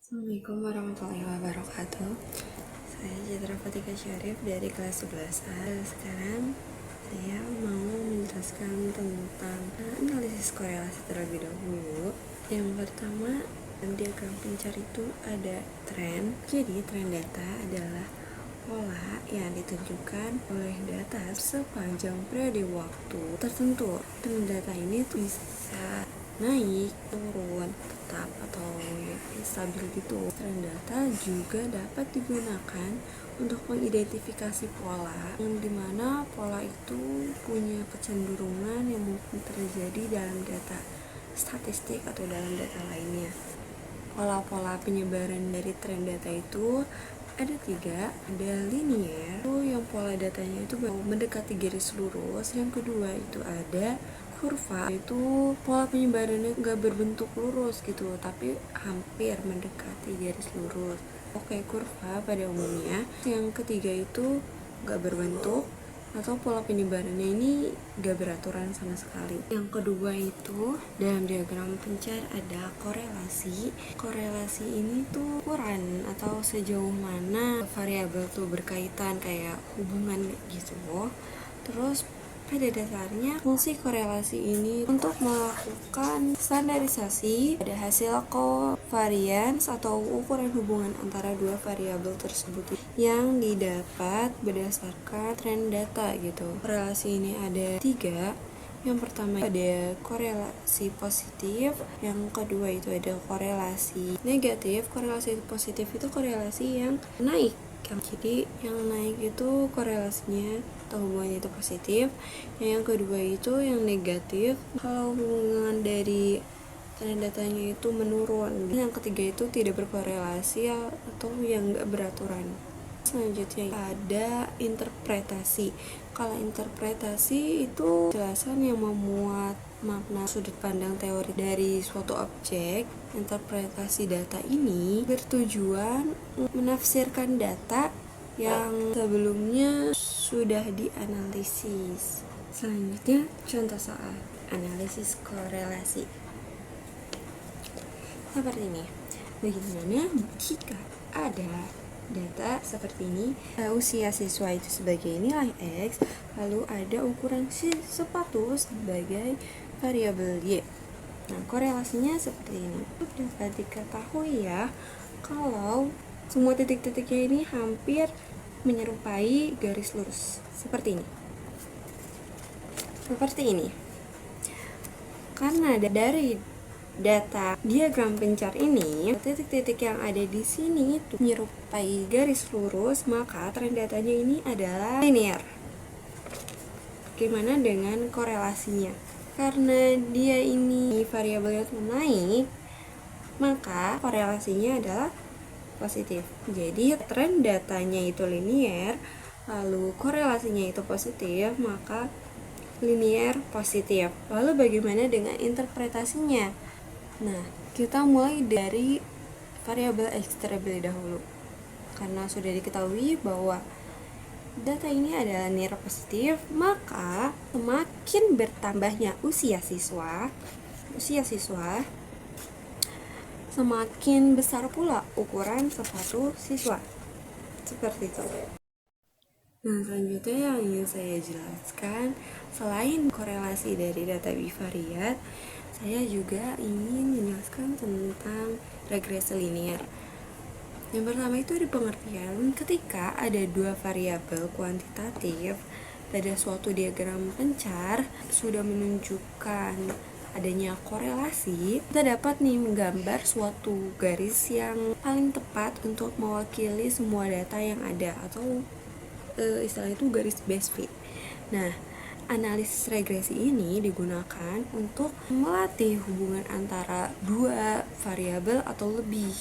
Assalamualaikum warahmatullahi wabarakatuh. Saya Citra Fatika Syarif dari kelas 11A. Sekarang saya mau menjelaskan tentang analisis korelasi terlebih dahulu. Yang pertama, dalam diagram pencar itu ada tren. Jadi tren data adalah pola yang ditunjukkan oleh data sepanjang periode waktu tertentu. Tren data ini bisa naik, turun, tetap, atau stabil gitu. Tren data juga dapat digunakan untuk mengidentifikasi pola, yang dimana pola itu punya kecenderungan yang mungkin terjadi dalam data statistik atau dalam data lainnya. Pola-pola penyebaran dari tren data itu ada 3. Ada linear, itu yang pola datanya itu mendekati garis lurus. Yang kedua itu ada kurva, itu pola penyebarannya nggak berbentuk lurus gitu, tapi hampir mendekati garis lurus. Oke, kurva pada umumnya. Yang ketiga itu nggak berbentuk, atau pola penyebarannya ini gak beraturan sama sekali. Yang kedua itu dalam diagram pencar ada korelasi. Korelasi ini tuh ukuran atau sejauh mana variabel tuh berkaitan, kayak hubungan gitu. Terus pada dasarnya fungsi korelasi ini untuk melakukan standarisasi pada hasil covariance atau ukuran hubungan antara dua variabel tersebut yang didapat berdasarkan tren data gitu. Korelasi ini ada 3. Yang pertama ada korelasi positif, yang kedua itu ada korelasi negatif. Korelasi positif itu korelasi yang naik. Jadi yang naik itu korelasinya atau hubungannya itu positif. Yang kedua itu yang negatif, kalau hubungan dari tren datanya itu menurun. Yang ketiga itu tidak berkorelasi atau yang nggak beraturan. Selanjutnya ada interpretasi. Kalau interpretasi itu penjelasan yang memuat makna sudut pandang teori dari suatu objek. Interpretasi data ini bertujuan menafsirkan data yang sebelumnya sudah dianalisis. Selanjutnya contoh soal analisis korelasi seperti ini. Bagaimana jika ada data seperti ini, usia siswa itu sebagai nilai X, lalu ada ukuran sepatu sebagai variabel Y. Nah, korelasinya seperti ini. Dapat diketahui ya, kalau semua titik-titiknya ini hampir menyerupai garis lurus. Seperti ini. Karena dari data diagram pencar ini, titik-titik yang ada di sini itu menyerupai garis lurus, maka tren datanya ini adalah linear. Bagaimana dengan korelasinya? Karena dia ini variabelnya itu naik, maka korelasinya adalah positif. Jadi tren datanya itu linear, lalu korelasinya itu positif, maka linear positif. Lalu bagaimana dengan interpretasinya? Nah, kita mulai dari variabel X terlebih dahulu. Karena sudah diketahui bahwa data ini adalah linear positif, maka semakin bertambahnya usia siswa, semakin besar pula ukuran sepatu siswa. Seperti itu. Nah, selanjutnya yang ingin saya jelaskan, selain korelasi dari data bivariat, saya juga ingin menjelaskan tentang regresi linear. Yang pertama itu ada pengertian ketika ada dua variabel kuantitatif pada suatu diagram pencar sudah menunjukkan adanya korelasi, kita dapat nih menggambar suatu garis yang paling tepat untuk mewakili semua data yang ada, atau istilah itu garis best fit. Nah, analisis regresi ini digunakan untuk melatih hubungan antara dua variabel atau lebih.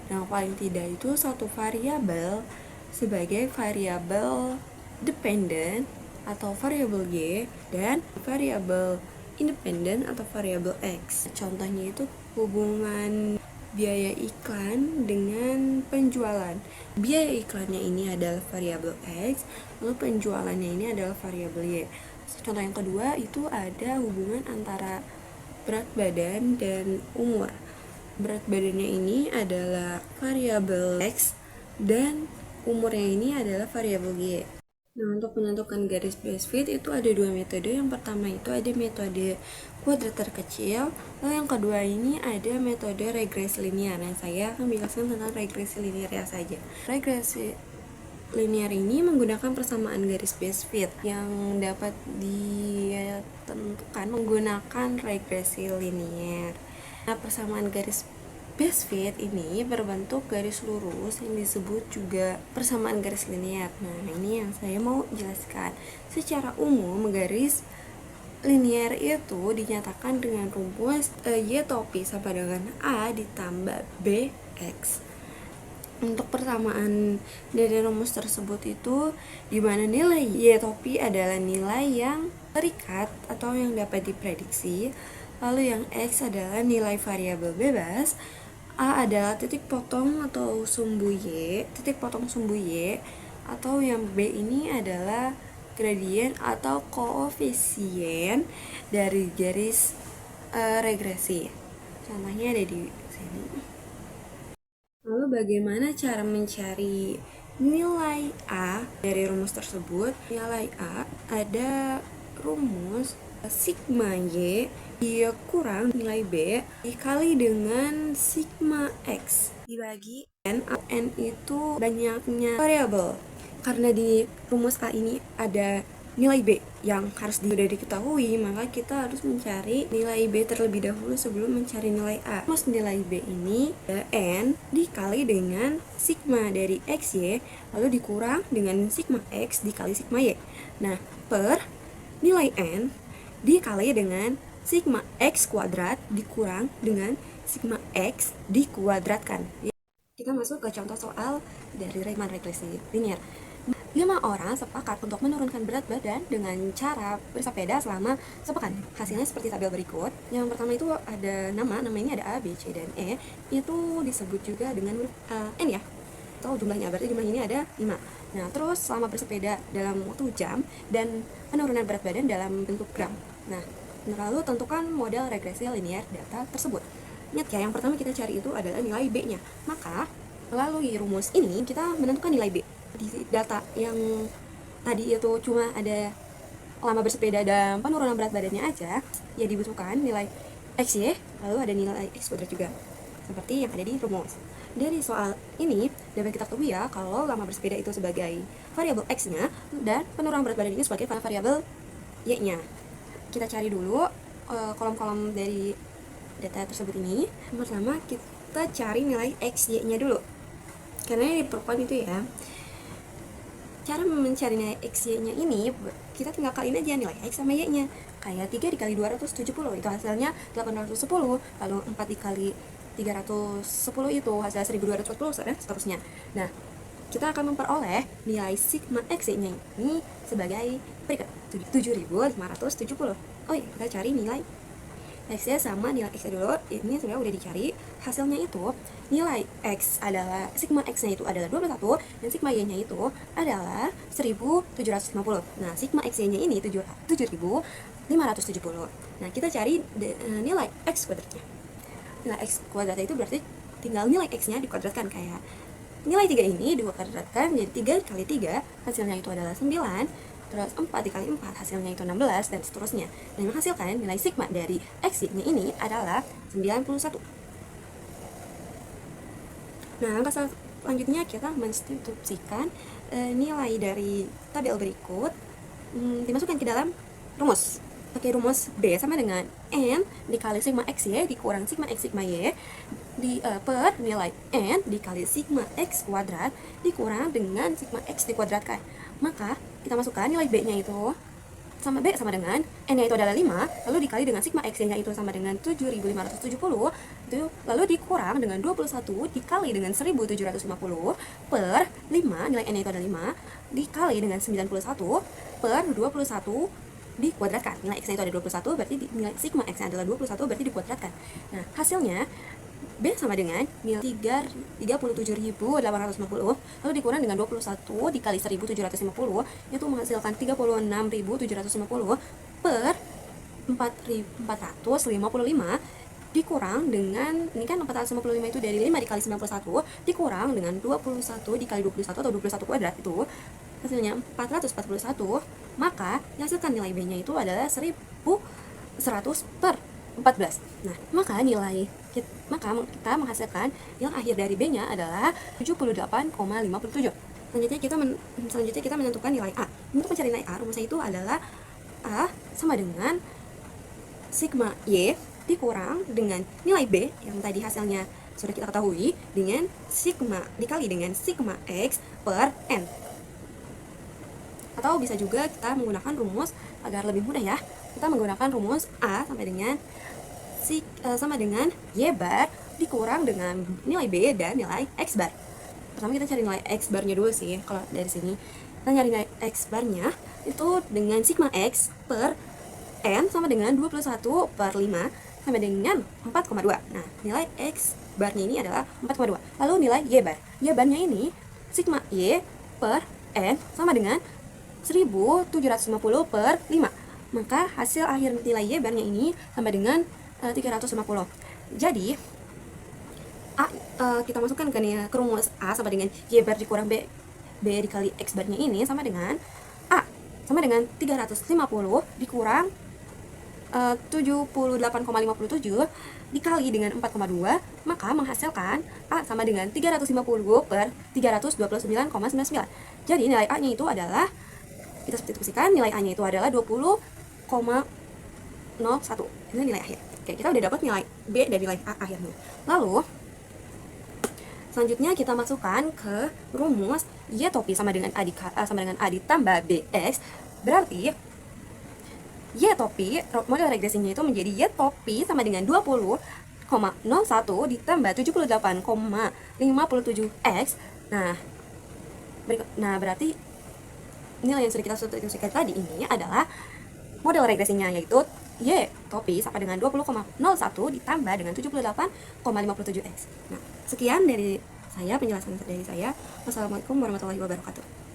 Yang paling tidak itu satu variabel sebagai variabel dependent atau variabel Y, dan variabel independen atau variabel X. Contohnya itu hubungan biaya iklan dengan penjualan. Biaya iklannya ini adalah variabel X, lalu penjualannya ini adalah variabel Y. Contoh yang kedua itu ada hubungan antara berat badan dan umur. Berat badannya ini adalah variabel X dan umurnya ini adalah variabel Y. Nah, untuk menentukan garis base fit itu ada dua metode. Yang pertama itu ada metode kuadrat terkecil, lalu yang kedua ini ada metode regresi linear. Nah, saya akan menjelaskan tentang regresi linear saja. Regresi linear ini menggunakan persamaan garis base fit yang dapat ditentukan menggunakan regresi linear. Nah, persamaan garis base fit ini berbentuk garis lurus yang disebut juga persamaan garis linear. Nah, ini yang saya mau jelaskan. Secara umum, garis linear itu dinyatakan dengan rumus Y topi sama dengan A ditambah BX. Untuk persamaan dari rumus tersebut itu di mana nilai Y topi adalah nilai yang terikat atau yang dapat diprediksi, lalu yang X adalah nilai variabel bebas, A adalah titik potong atau sumbu Y, titik potong sumbu Y, atau yang B ini adalah gradien atau koefisien dari garis regresi. Contohnya ada di sini. Lalu bagaimana cara mencari nilai A dari rumus tersebut? Nilai A ada rumus sigma Y kurang nilai B dikali dengan sigma X dibagi N. N itu banyaknya variabel. Karena di rumus A ini ada nilai B yang harus sudah diketahui, maka kita harus mencari nilai B terlebih dahulu sebelum mencari nilai A. Rumus nilai B ini N dikali dengan sigma dari XY lalu dikurang dengan sigma X dikali sigma Y. Nah, per nilai N dikali dengan sigma X kuadrat dikurang dengan sigma X dikuadratkan. Kita masuk ke contoh soal dari Riemann regresi linear. 5 orang sepakat untuk menurunkan berat badan dengan cara bersepeda selama sepekan. Hasilnya seperti tabel berikut. Yang pertama itu ada nama ini ada A, B, C, dan E. Itu disebut juga dengan N ya, atau jumlahnya, berarti jumlah ini ada 5. Nah, terus selama bersepeda dalam waktu jam dan penurunan berat badan dalam bentuk gram. Nah, lalu tentukan model regresi linear data tersebut. Ingat ya, yang pertama kita cari itu adalah nilai B-nya. Maka, melalui rumus ini kita menentukan nilai B. Di data yang tadi itu cuma ada lama bersepeda dan penurunan berat badannya aja, ya dibutuhkan nilai XY, lalu ada nilai X kuadrat juga. Seperti yang ada di rumus. Dari soal ini dapat kita ketahui ya kalau lama bersepeda itu sebagai variabel X-nya dan penurunan berat badan ini sebagai variabel Y-nya. Kita cari dulu kolom-kolom dari data tersebut ini. Pertama kita cari nilai X, Y-nya dulu. Karena yang diperlukan itu ya. Cara mencari nilai X, Y-nya ini kita tinggal kaliin aja nilai X sama Y-nya. Kayak 3 dikali 270 itu hasilnya 810, lalu 4 dikali 310 itu hasilnya 1240 dan seterusnya. Nah, kita akan memperoleh nilai sigma X-nya ini sebagai berikut, 7570. Oh iya, kita cari nilai X-nya sama nilai X dulu. Ini sebenarnya udah dicari. Hasilnya itu nilai X adalah sigma X-nya itu adalah 21 dan sigma Y-nya itu adalah 1750. Nah, sigma X-nya ini 7570. Nah, kita cari nilai X kuadratnya. Nilai X kuadratnya itu berarti tinggal nilai X-nya dikuadratkan, kayak nilai 3 ini dikuadratkan jadi 3 kali 3 hasilnya itu adalah 9. Terus 4 dikali 4 hasilnya itu 16 dan seterusnya. Dan menghasilkan nilai sigma dari X-nya ini adalah 91. Nah, langkah selanjutnya kita menstitusikan nilai dari tabel berikut dimasukkan ke dalam rumus. Pakai rumus B sama dengan N dikali sigma XY dikurang sigma X sigma Y per nilai N dikali sigma X kuadrat dikurang dengan sigma X dikuadratkan. Maka kita masukkan nilai B-nya itu sama B sama dengan N-nya itu adalah 5, lalu dikali dengan sigma X-nya itu sama dengan 7570, itu lalu dikurang dengan 21 dikali dengan 1750 per 5, nilai N-nya itu adalah 5, dikali dengan 91 per 21 dikuadratkan. Nilai X-nya itu ada 21, berarti nilai sigma X-nya adalah 21, berarti dikuadratkan. Nah, hasilnya B sama dengan nilai 37.850 lalu dikurang dengan 21 dikali 1.750 itu menghasilkan 36.750 per 4.455 dikurang dengan, ini kan 455 itu dari 5 dikali 91 dikurang dengan 21 dikali 21 atau 21 kuadrat, itu hasilnya 441, maka yang hasilkan nilai B-nya itu adalah 1100 per 14. Nah, maka kita menghasilkan yang akhir dari B-nya adalah 78,57. Selanjutnya kita menentukan nilai A. Untuk mencari nilai A, rumusnya itu adalah A sama dengan sigma Y dikurang dengan nilai B yang tadi hasilnya sudah kita ketahui dengan sigma dikali dengan sigma X per N. Atau bisa juga kita menggunakan rumus agar lebih mudah ya. Kita menggunakan rumus A sama dengan Y bar dikurang dengan nilai B dan nilai X bar. Pertama kita cari nilai X barnya dulu sih. Kalau dari sini kita nyari nilai X barnya itu dengan sigma X per N sama dengan 21 per 5 sama dengan 4,2. Nah, nilai X barnya ini adalah 4,2. Lalu nilai Y bar. Y barnya ini sigma Y per N sama dengan 1750 per 5. Maka hasil akhir nilai Y barnya ini sama dengan 350. Jadi kita masukkan ke rumus A sama dengan Y bar dikurang B dikali X barnya ini sama dengan A sama dengan 350 dikurang 78,57 dikali dengan 4,2, maka menghasilkan A sama dengan 350 per 329,99. Jadi nilai A nya itu adalah, kita substitusikan, nilai A nya itu adalah 20,01. Ini nilai akhir. Oke, kita udah dapat nilai B dan nilai A akhirnya. Lalu selanjutnya kita masukkan ke rumus Y topi sama dengan A ditambah BX. Berarti Y topi, model regresinya itu menjadi Y topi sama dengan 20,01 ditambah 78,57X. Nah, berarti nilai yang sudah kita substitusikan tadi ini adalah model regresinya, yaitu Y topi sama dengan 20,01 ditambah dengan 78,57X. Nah, sekian dari saya, penjelasan dari saya. Wassalamualaikum warahmatullahi wabarakatuh.